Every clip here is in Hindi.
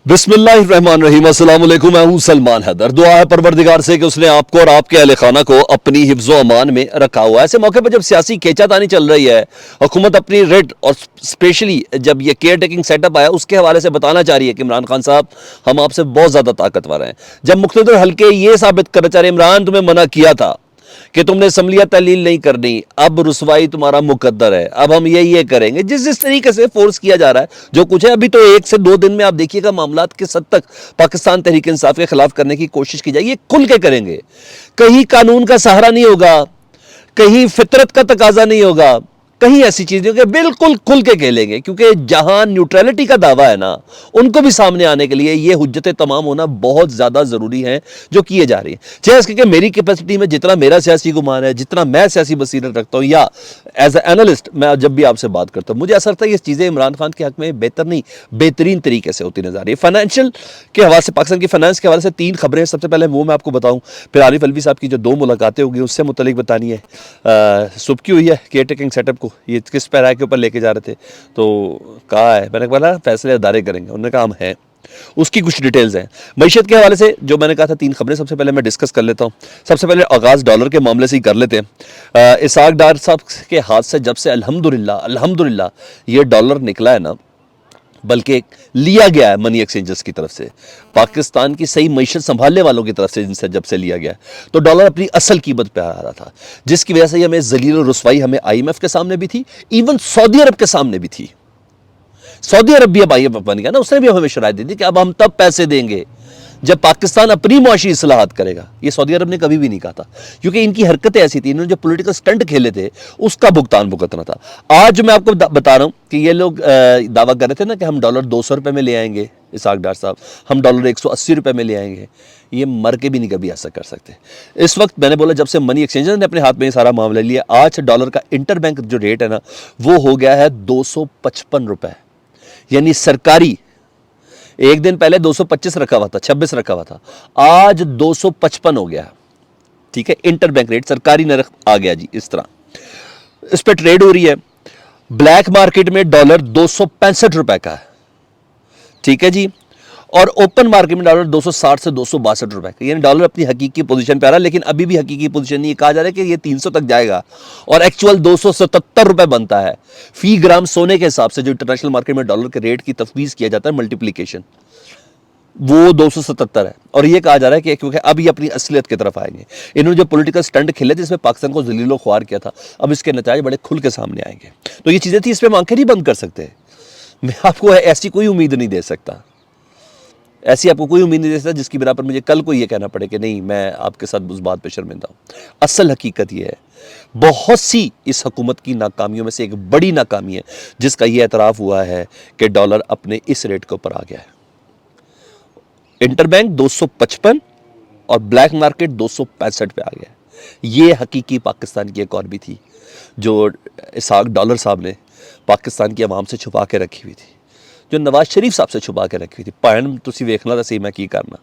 बिस्मिल्लाहिर्रहमानिर्रहीम। अस्सलाम वालेकुम। मैं हूं सलमान हैदर। दुआ है परवरदिगार से कि उसने आपको और आपके अहले खाना को अपनी हिफ्ज़ो अमान में रखा हुआ है। ऐसे मौके पर जब सियासी खींचातानी चल रही है, हुकूमत अपनी रेड और स्पेशली जब ये केयर टेकिंग सेटअप आया उसके हवाले से बताना चाह रही है कि इमरान खान साहब हम आपसे बहुत ज़्यादा ताकतवर हैं। जब मुख्तलिफ हल्के ये साबित करना चाह रहे इमरान तुम्हें मना किया था कि तुमने असम्बलियां तहलील नहीं करनी, अब रुसवाई तुम्हारा मुकद्दर है, अब हम ये करेंगे, जिस जिस तरीके से फोर्स किया जा रहा है जो कुछ है, अभी तो 1 से 2 दिन में आप देखिएगा मामलात किस हद तक पाकिस्तान तहरीक इंसाफ के खिलाफ करने की कोशिश की जाएगी। ये खुल के करेंगे, कहीं कानून का सहारा नहीं होगा, कहीं फितरत का तकाजा नहीं होगा, कहीं ऐसी चीजें कि बिल्कुल खुल के खेलेंगे, क्योंकि जहां न्यूट्रलिटी का दावा है ना, उनको भी सामने आने के लिए ये हुज्जतें तमाम होना बहुत ज्यादा जरूरी है जो किए जा रही है। चाहे इसके मेरी कैपेसिटी में जितना मेरा सियासी गुमान है, जितना मैं सियासी बसीरत रखता हूं, या एज ए एनालिस्ट मैं जब भी आपसे बात करता हूं, मुझे ऐसा लगता है ये चीजें इमरान खान के हक में बेहतर नहीं बेहतरीन तरीके से होती नजर आ रही है। फाइनेंशियल के हवाले से, पाकिस्तान की फाइनेंस के हवाले से 3 खबरें। सबसे पहले वो मैं आपको बताऊं, फिर आरिफ अलवी साहब की जो 2 मुलाकातें होगी उससे मुतलिक बतानी है। सुबह की हुई है केयर टेकिंग सेटअप को, ये किस पैराए के ऊपर लेके जा रहे थे, तो कहा है, मैंने बोला फैसले अदारे करेंगे, उन्होंने कहा हम हैं। उसकी कुछ डिटेल्स हैं। मईशत के हवाले से जो मैंने कहा था 3 खबरें, सबसे पहले मैं डिस्कस कर लेता हूँ। सबसे पहले आगाज़ डॉलर के मामले से ही कर लेते हैं। इसाक डार साहब के हाथ से जब से अल्हम्दुलिल्लाह ये डॉलर निकला है ना, बल्कि लिया गया है मनी एक्सचेंजर्स की तरफ से, पाकिस्तान की सही मईशत संभालने वालों की तरफ से, जिनसे जब से लिया गया है, तो डॉलर अपनी असल कीमत पे आ रहा था, जिसकी वजह से हमें जलील और रुसवाई हमें IMF के सामने भी थी, इवन सऊदी अरब के सामने भी थी। सऊदी अरब भी अब IMF बन गया ना, उसने भी हमें शराइत दी थी कि अब हम तब पैसे देंगे जब पाकिस्तान अपनी मुआशी इस्लाहात करेगा। ये सऊदी अरब ने कभी भी नहीं कहा था, क्योंकि इनकी हरकतें ऐसी थी, इन्होंने जो पॉलिटिकल स्टंट खेले थे उसका भुगतान भुगतना था। आज मैं आपको बता रहा हूं कि ये लोग दावा कर रहे थे ना कि हम डॉलर 200 रुपये में ले आएंगे, इसाक डार साहब, हम डॉलर 180 रुपये में ले आएंगे। ये मर के भी नहीं कभी ऐसा कर सकते। इस वक्त मैंने बोला, जब से मनी एक्सचेंजर ने अपने हाथ में ये सारा मामला लिया, आज डॉलर का इंटर बैंक जो रेट है ना, वो हो गया है 255 रुपये, यानी सरकारी। एक दिन पहले 225 रखा हुआ था, 26 रखा हुआ था, आज 255 हो गया। ठीक है, इंटर बैंक रेट सरकारी नरख आ गया जी। इस तरह इस पे ट्रेड हो रही है। ब्लैक मार्केट में डॉलर 265 रुपए का है, ठीक है जी, और ओपन मार्केट में डॉलर 260 से 262 रुपए का, यानी डॉलर अपनी हकीकी पोजीशन पे आ रहा है। लेकिन अभी भी हकीकी पोजीशन नहीं, कहा जा रहा है कि ये 300 तक जाएगा, और एक्चुअल 277 रुपए बनता है फी ग्राम सोने के हिसाब से। जो इंटरनेशनल मार्केट में डॉलर के रेट की तफवीज किया जाता है, मल्टीप्लीकेशन, वो 277 है। और ये कहा जा रहा है कि क्योंकि अब ये अपनी असलियत की तरफ आएंगे, इन्होंने जो पॉलिटिकल स्टंट खेले थे जिसमें पाकिस्तान को जलीलो ख्वार किया था, अब इसके नतीजे बड़े खुल के सामने आएंगे। तो ये चीजें थी, इस पर हम आंखें नहीं बंद कर सकते। मैं आपको ऐसी कोई उम्मीद नहीं दे सकता, ऐसी आपको कोई उम्मीद नहीं दे सकता जिसकी बिना पर मुझे कल को ये कहना पड़े कि नहीं, मैं आपके साथ उस बात पे शर्मिंदा हूं। असल हकीकत ये है, बहुत सी इस हुकूमत की नाकामियों में से एक बड़ी नाकामी है जिसका ये एतराफ़ हुआ है कि डॉलर अपने इस रेट के ऊपर आ गया है। इंटर बैंक 255 और ब्लैक मार्केट 265 पे आ गया है। ये हकीकी पाकिस्तान की एक और भी थी जो इसाक डॉलर साहब ने पाकिस्तान की आवाम से छुपा के रखी हुई थी, जो नवाज शरीफ साहब से छुपा के रखी हुई थी। पैन तुसी देखना था सही मैं की करना,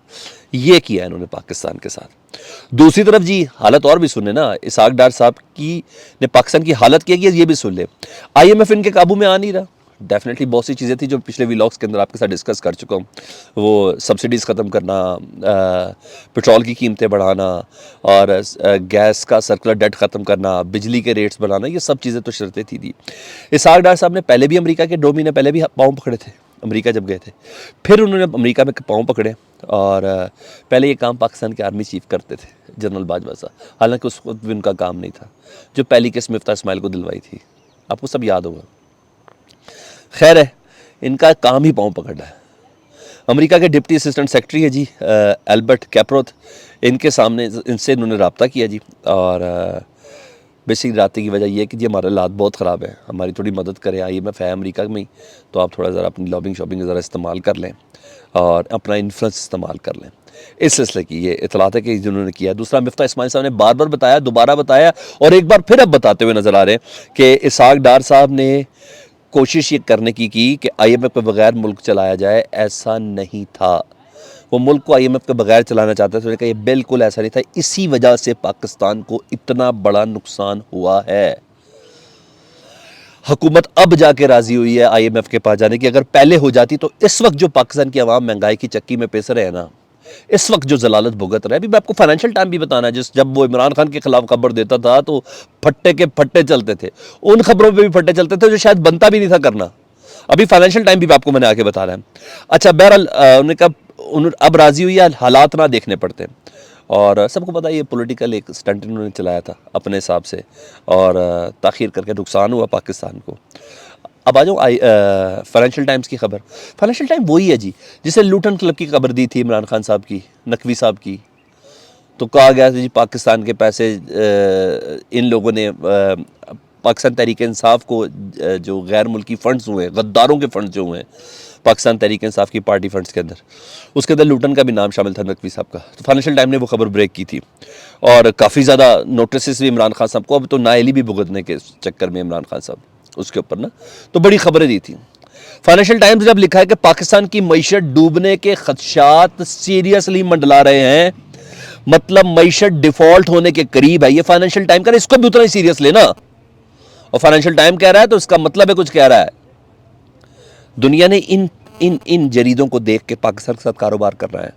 ये किया इन्होंने पाकिस्तान के साथ। दूसरी तरफ जी हालत और भी सुने ना, इसाक डार साहब की ने पाकिस्तान की हालत क्या की, ये भी सुन ले। IMF इनके काबू में आ नहीं रहा। डेफिनेटली बहुत सी चीज़ें थी जो पिछले व्लॉग्स के अंदर आपके साथ डिस्कस कर चुका हूँ। वो सब्सिडीज़ ख़त्म करना, पेट्रोल की कीमतें बढ़ाना, और गैस का सर्कुलर डेट ख़त्म करना, बिजली के रेट्स बढ़ाना, ये सब चीज़ें तो शर्तें थी। इसाक डार साहब ने पहले भी अमेरिका के 2 महीने पहले भी पाँव पकड़े थे, अमेरिका जब गए थे, फिर उन्होंने अमेरिका में पाँव पकड़े, और पहले ये काम पाकिस्तान के आर्मी चीफ करते थे, जनरल बाजवा साहब, हालांकि उस वक्त भी उनका काम नहीं था। जो पहली किस्त मिफ्ता इस्माइल को दिलवाई थी, आपको सब याद होगा। खैर है, इनका काम ही पाँव पकड़ना है। अमेरिका के डिप्टी असिस्टेंट सेक्रेटरी है जी एल्बर्ट कैपरोथ, इनके सामने इनसे इन्होंने रब्ता किया जी, और बेसिक रब्ते की वजह यह है कि जी हमारे हालात बहुत ख़राब है, हमारी थोड़ी मदद करें, IMF है अमेरिका में ही, तो आप थोड़ा ज़रा अपनी लॉबिंग शॉपिंग ज़रा इस्तेमाल कर लें और अपना इन्फ्लुएंस इस्तेमाल कर लें। इस सिलसिले की ये इतलात है कि जिन्होंने किया। दूसरा, मिफ्ता इस्माइल साहब ने बार बार बताया, दोबारा बताया, और एक बार फिर अब बताते हुए नज़र आ रहे हैं कि इसाक डार साहब ने कोशिश ये करने की कि IMF के बगैर मुल्क चलाया जाए। ऐसा नहीं था, वो मुल्क को IMF के बगैर चलाना चाहते थे। उन्होंने कहा ये बिल्कुल ऐसा नहीं था, इसी वजह से पाकिस्तान को इतना बड़ा नुकसान हुआ है। हुकूमत अब जाके राजी हुई है IMF के पास जाने की। अगर पहले हो जाती तो इस वक्त जो पाकिस्तान की आवाम महंगाई की चक्की में पिस रहे हैं ना, इस वक्त जो जलालत भुगत रहा है। अभी मैं आपको फाइनेंशियल टाइम भी बताना है, जब वो इमरान खान के खिलाफ खबर देता था तो फट्टे के फट्टे चलते थे, उन खबरों पे भी फट्टे चलते थे जो शायद बनता भी नहीं था करना। अभी फाइनेंशियल टाइम भी आपको मैंने आके बता रहा है। अच्छा, बहरहाल उन्होंने कहा अब राजी हुई है, हालात ना देखने पड़ते हैं। और सबको पता है ये पॉलिटिकल एक स्टंट इन्होंने चलाया था अपने हिसाब से, और ताख़ीर करके नुकसान हुआ पाकिस्तान को। अब आ जाओ फाइनेंशियल टाइम्स की खबर। फाइनेंशियल टाइम वही है जी जिसे लूटन क्लब की खबर दी थी इमरान खान साहब की, नकवी साहब की। तो कहा गया था जी पाकिस्तान के पैसे इन लोगों ने पाकिस्तान तहरीक इंसाफ को जो गैर मुल्की फ़ंड्स हुए, गद्दारों के फ़ंड्स जो हुए हैं पाकिस्तान तहरीक इंसाफ की पार्टी फंड्स के अंदर, उसके अंदर लूटन का भी नाम शामिल था, नकवी साहब का। तो फाइनेंशियल टाइम ने वो खबर ब्रेक की थी और काफ़ी ज़्यादा नोटिस भी इमरान खान साहब को, अब तो नाअहली भी भुगतने के चक्कर में इमरान खान साहब उसके ऊपर ना, तो बड़ी खबरें दी थी। फाइनेंशियल टाइम्स जब लिखा है कि पाकिस्तान की मईशत डूबने के खदशात सीरियसली मंडला रहे हैं, मतलब मईशत डिफॉल्ट होने के करीब है, ये फाइनेंशियल टाइम कह रहा है, इसको भी उतना ही सीरियस लेना। और फाइनेंशियल टाइम कह रहा है तो इसका मतलब है कुछ कह रहा है। दुनिया ने इन इन इन जरीदों को देख के पाकिस्तान के साथ कारोबार कर रहा है।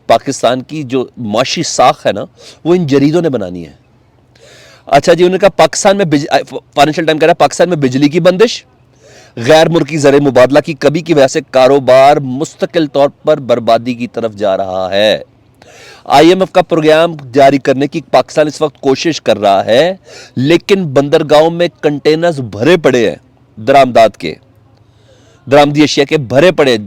पाकिस्तान की जो माशी साख है ना, वो इन जरीदों ने बनानी है। अच्छा जी, उन्होंने कहा पाकिस्तान में फाइनेंशियल टाइम कह रहा है पाकिस्तान में बिजली की बंदिश, गैर मुल्की ज़र मुबादला की कमी की वजह से कारोबार मुस्तकिल तौर पर बर्बादी की तरफ जा रहा है। IMF का प्रोग्राम जारी करने की पाकिस्तान इस वक्त कोशिश कर रहा है, लेकिन बंदरगाहों में कंटेनर्स भरे पड़े हैं, दरामदी अशिया के भरे पड़े,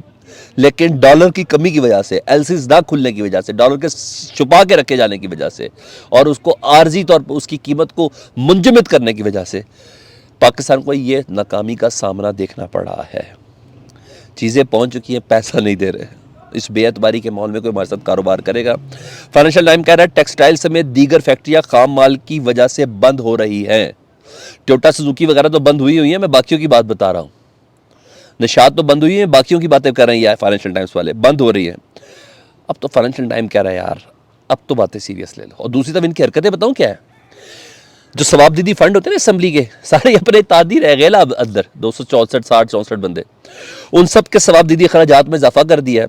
लेकिन डॉलर की कमी की वजह से, एलसीज ना खुलने की वजह से, डॉलर के छुपा के रखे जाने की वजह से और उसको आर्जी तौर पर उसकी कीमत को मुंजमद करने की वजह से पाकिस्तान को ये नाकामी का सामना देखना पड़ा है। चीज़ें पहुंच चुकी हैं, पैसा नहीं दे रहे। इस बेअतबारी के माहौल में कोई हमारे साथ कारोबार करेगा? फाइनेंशियल टाइम कह रहा है टेक्सटाइल समेत दीगर फैक्ट्रियां खाम माल की वजह से बंद हो रही हैं। टोयोटा सुजुकी वगैरह तो बंद हुई हुई है, मैं बाकियों की बात बता रहा हूँ। निशात तो बंद हुई है, बाकियों की बातें कर रहे हैं फाइनेंशियल टाइम्स वाले, बंद हो रही है। अब तो फाइनेंशियल टाइम कह रहा है यार अब तो बातें सीरियस ले लो। और दूसरी तरफ इनकी हरकतें बताऊं क्या है, जो सवाबदीदी फंड होते हैं ना असम्बली के, सारे अपने तादी रह गए ना अंदर, 264 60 64 बंदे, उन सब के सवाबदीदी खराजात में इजाफा कर दिया है,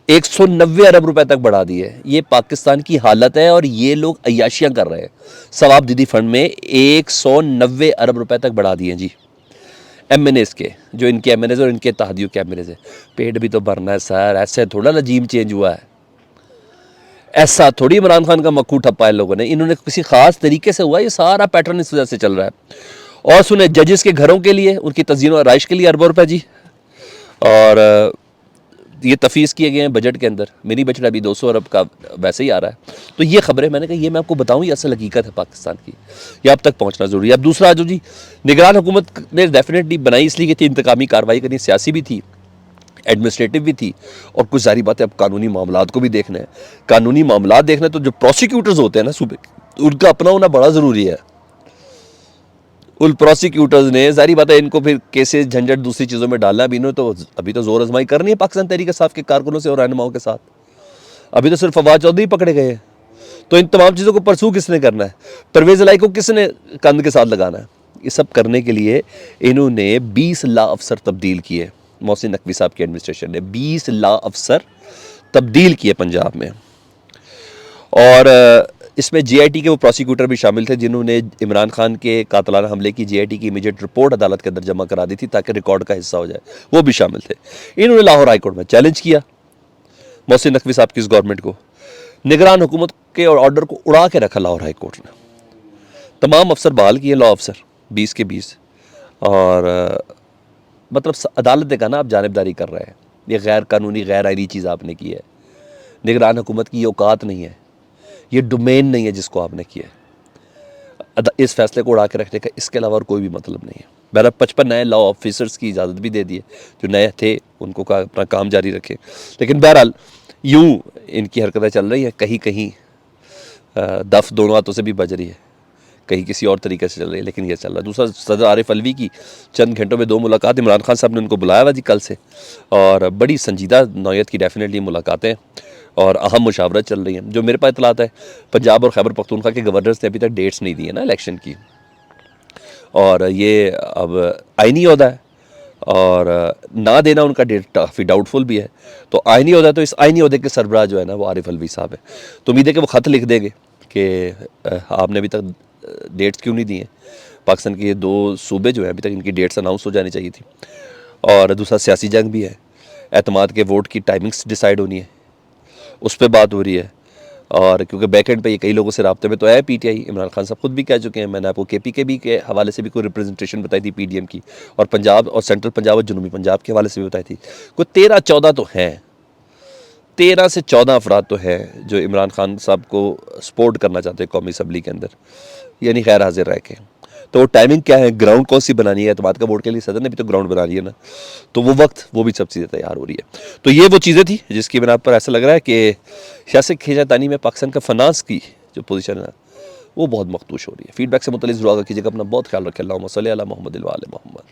190 अरब रुपए तक बढ़ा दिए। ये पाकिस्तान की हालत है और ये लोग अय्याशियां कर रहे हैं। सवाबदीदी फंड में 190 अरब रुपए तक बढ़ा दिए जी। MNAs के, जो इनके MNAs और इनके तहदियों के MNAs है, पेट भी तो भरना है सर, ऐसे थोड़ा रजीम चेंज हुआ है, ऐसा थोड़ी इमरान खान का मक्खू ठप्पा है लोगों ने, इन्होंने किसी खास तरीके से हुआ, ये सारा पैटर्न इस वजह से चल रहा है। और सुने, जजेस के घरों के लिए, उनकी तज़ीन और आराइश के लिए अरबों रुपए जी, और ये तफीज़ किए गए हैं बजट के अंदर। मिनी बजट अभी 200 अरब का वैसे ही आ रहा है। तो ये खबरें मैंने कहा ये मैं आपको बताऊं, ये असल हकीकत है पाकिस्तान की, ये अब तक पहुंचना ज़रूरी है। अब दूसरा जो जी निगरान हुकूमत ने डेफिनेटली बनाई इसलिए कि थी इंतकामी कार्रवाई करनी, सियासी भी थी, एडमिनिस्ट्रेटिव भी थी, और कुछ सारी बातें अब कानूनी मामलात को भी देखना है। कानूनी मामलात देखना है तो जो प्रोसिक्यूटर्स होते हैं ना सूबे, उनका अपना होना बड़ा ज़रूरी है। उन प्रोसिक्यूटर्स ने जारी बात है इनको फिर केसेस झंझट दूसरी चीज़ों में डालना, अभी तो जोर आजमाई करनी है पाकिस्तान तहरीक इंसाफ के कारकुनों से और रहनुमाओं के साथ। अभी तो सिर्फ फवाद चौधरी पकड़े गए हैं, तो इन तमाम चीज़ों को परसू किसने करना है, परवेज़ इलाही को किसने कंध के साथ लगाना है? ये सब करने के लिए इन्होंने 20 लॉ अफसर तब्दील किए। मोहसिन नकवी साहब की एडमिनिस्ट्रेशन ने 20 लॉ अफसर तब्दील किए पंजाब में, और इसमें JIT के वो प्रोसिक्यूटर भी शामिल थे जिन्होंने इमरान खान के कातलाना हमले की JIT की इमीडिएट रिपोर्ट अदालत के अंदर जमा करा दी थी ताकि रिकॉर्ड का हिस्सा हो जाए, वो भी शामिल थे। इन्होंने लाहौर हाई कोर्ट में चैलेंज किया मोहसिन नकवी साहब की इस गवर्नमेंट को। निगरान हुकूमत के ऑर्डर को उड़ा के रखा लाहौर हाई कोर्ट ने, तमाम अफसर बहाल किए, लॉ अफसर 20 के 20, और मतलब अदालत ने कहा ना आप जानिबदारी कर रहे हैं, ये गैर कानूनी गैर आईनी चीज़ आपने की है, निगरान हुकूमत की ये औकात नहीं है, ये डोमेन नहीं है जिसको आपने किया है। इस फैसले को उड़ा के रखने का इसके अलावा और कोई भी मतलब नहीं है। बहरहाल 55 नए लॉ ऑफिसर्स की इजाज़त भी दे दी है, जो नए थे उनको का अपना काम जारी रखें। लेकिन बहरहाल यूँ इनकी हरकतें चल रही हैं, कहीं कहीं दफ दोनों हाथों से भी बज रही है, कहीं किसी और तरीके से चल रही है, लेकिन ये चल रहा है। दूसरा, सदर आरिफ अलवी की चंद घंटों में 2 मुलाकात, इमरान खान साहब ने उनको बुलाया हुआ जी कल से, और बड़ी संजीदा नौयत की डेफिनेटली मुलाकातें और अहम मुशावरत चल रही हैं। जो मेरे पास इतलात है, पंजाब और खैबर पख्तूनख्वा के गवर्नर्स ने अभी तक डेट्स नहीं दी है ना इलेक्शन की, और ये अब आईनी ओहदा है और ना देना उनका डेट काफ़ी डाउटफुल भी है। तो आईनी ओहदा, तो इस आईनी ओहदे के सरबराह जो है ना वो आरिफ अलवी साहब है। तो उम्मीद है कि वो ख़त लिख देंगे कि आपने अभी तक डेट्स क्यों नहीं दी हैं। पाकिस्तान के ये 2 सूबे जो हैं अभी तक इनकी डेट्स अनाउंस हो जानी चाहिए थी। और दूसरा सियासी जंग भी है, एतमाद के वोट की टाइमिंग्स डिसाइड होनी है, उस पर बात हो रही है। और क्योंकि बैक एंड पे ये कई लोगों से राब्ते में तो है पीटीआई, इमरान खान साहब खुद भी कह चुके हैं, मैंने आपको केपीके के हवाले से भी कोई रिप्रेजेंटेशन बताई थी पीडीएम की, और पंजाब और सेंट्रल पंजाब और जनूबी पंजाब के हवाले से भी बताई थी। कोई 13-14 तो हैं, 13 से 14 अफराद तो हैं जो इमरान खान साहब को सपोर्ट करना चाहते हैं कौमी असम्बली के अंदर, यानी खैर हाजिर रह के। तो टाइमिंग क्या है, ग्राउंड कौन सी बनानी है, एतमाद का वोट के लिए सदर ने भी तो ग्राउंड बना रही है ना, तो वो वक्त वो भी सब चीज़ें तैयार हो रही है। तो ये वो चीज़ें थी जिसकी बिना पर ऐसा लग रहा है कि सियासत खींचातानी में पाकिस्तान का फाइनेंस की जो पोजीशन है वो बहुत मखदूश हो रही है। फीडबैक से मुतल्लिक़ ज़रूर कीजिएगा, अपना बहुत ख्याल रखें। अल्लाहुम्मा सल्ली अला मुहम्मद व आले मुहम्मद।